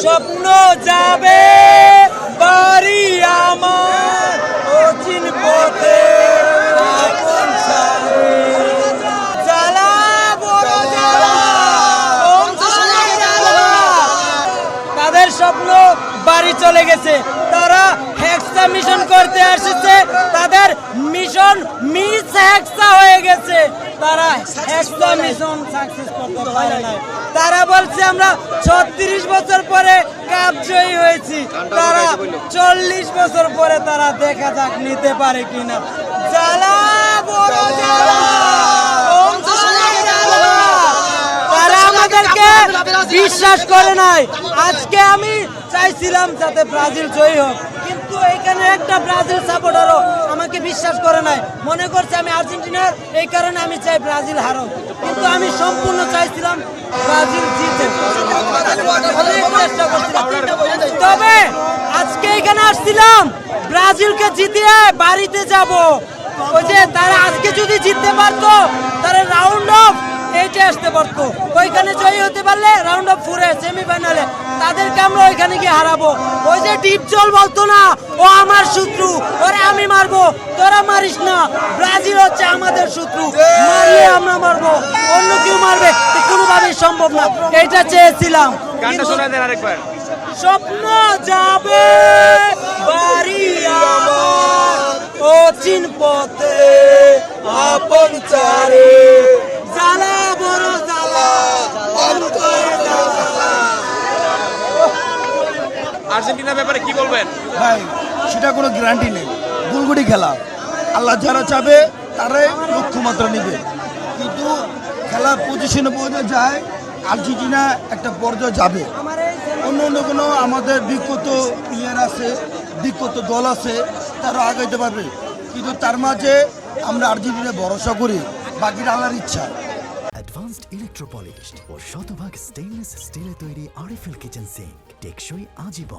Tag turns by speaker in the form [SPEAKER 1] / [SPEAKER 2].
[SPEAKER 1] স্বপ্ন যাবে বাড়ি আমার অচিন পথে আপন ছাড়ে জ্বালা বড় জ্বালা তাদের স্বপ্ন বাড়ি চলে গেছে তারা হেক্সা মিশন করতে আসছে তাদের মিশন মিস হেক্সা হয়ে গেছে তারা হেক্সা মিশন সাকসেস করতে পারে না তারা বলছে আমরা 36 বছর পরে কাপ জয়ী হয়েছি তারা 40 বছর পরে তারা দেখা যাক নিতে পারে কিনা জ্বালা বড় জ্বালা তারা আমাদেরকে বিশ্বাস করে নাই আজকে আমি চাইছিলাম যাতে ব্রাজিল জয়ী হোক কিন্তু এখানে একটা ব্রাজিল সাপোর্টারও আমাকে বিশ্বাস করে নাই মনে করছে আমি আর্জেন্টিনার এই কারণে আমি চাই ব্রাজিল হারুক কিন্তু আমি সম্পূর্ণ চাইছিলাম ব্রাজিল জিতে অনেক চেষ্টা করছিলাম তবে আজকে এখানে আসছিলাম ব্রাজিলকে জিতিয়ে বাড়িতে যাব ওই যে তারা আজকে যদি জিততে পারতো তারা রাউন্ড অফ এইটা আসতে পারতো ওইখানে জয়ী হতে পারলে রাউন্ড অফ 4 সেমিফাইনালে তাদেরকে আমরা ওইখানে গিয়ে হারাবো ওই যে ডিপজল বলতো না ও আমার শত্রু ওরে আমি মারবো তোরা মারিস না ব্রাজিল হচ্ছে আমাদের শত্রু মারলে আমরা মারবো অন্য কেউ মারবে কোনোভাবেই সম্ভব না এইটা চেয়েছিলাম
[SPEAKER 2] গানটা শোনায় দেন আরেকবার
[SPEAKER 1] স্বপ্ন যাবে বাড়ি আমার অচিন পথে আপন চারে জ্বালা বড় জ্বালা অন্তরে জ্বালা
[SPEAKER 2] আর্জেন্টিনার ব্যাপারে কি বলবেন
[SPEAKER 3] ভাই সেটা কোনো গ্যারান্টি নেই গুলগুড়ি খেলা আল্লাহ যারা চাবে তারাই লক্ষ্যমাত্রা নেবে কিন্তু খেলা পজিশনে পৌঁছে যায় আর্জেন্টিনা একটা পর্যায়ে যাবে অন্য অন্য কোনো আমাদের বিগত প্লেয়ার আছে বিগত দল আছে তারা আগাইতে পারবে কিন্তু তার মাঝে আমরা আর্জেন্টিনা ভরসা করি বাকিটা আল্লাহর ইচ্ছা
[SPEAKER 4] অ্যাডভান্সড ইলেকট্রোপলিশড ও শতভাগ স্টেইনলেস স্টিলে তৈরি আরএফএল কিচেন সিঙ্ক টেকসই আজীবন